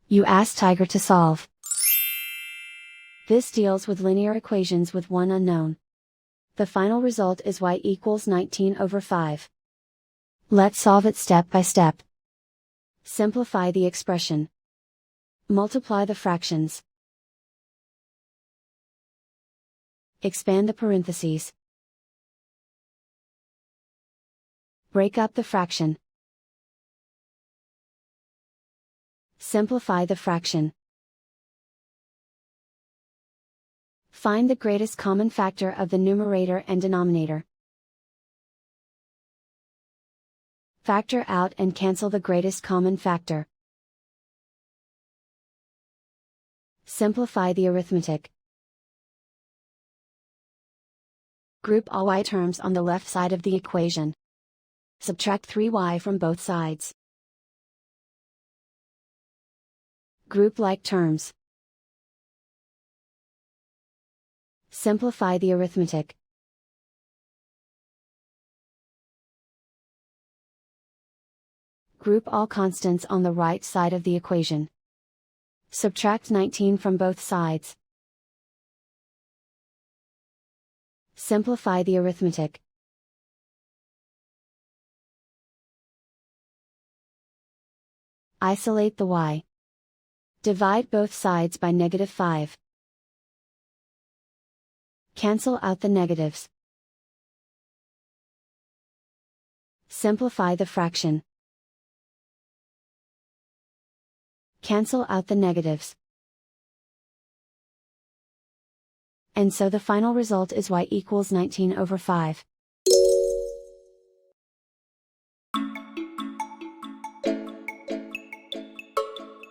You ask Tiger to solve. This deals with linear equations with one unknown. The final result is y equals 19/5. Let's solve it step by step. Simplify the expression. Multiply the fractions. Expand the parentheses. Break up the fraction. Simplify the fraction. Find the greatest common factor of the numerator and denominator. Factor out and cancel the greatest common factor. Simplify the arithmetic. Group all y terms on the left side of the equation. Subtract 3y from both sides. Group like terms. Simplify the arithmetic. Group all constants on the right side of the equation. Subtract 19 from both sides. Simplify the arithmetic. Isolate the y. Divide both sides by -5. Cancel out the negatives. Simplify the fraction. Cancel out the negatives. And so the final result is y equals 19/5.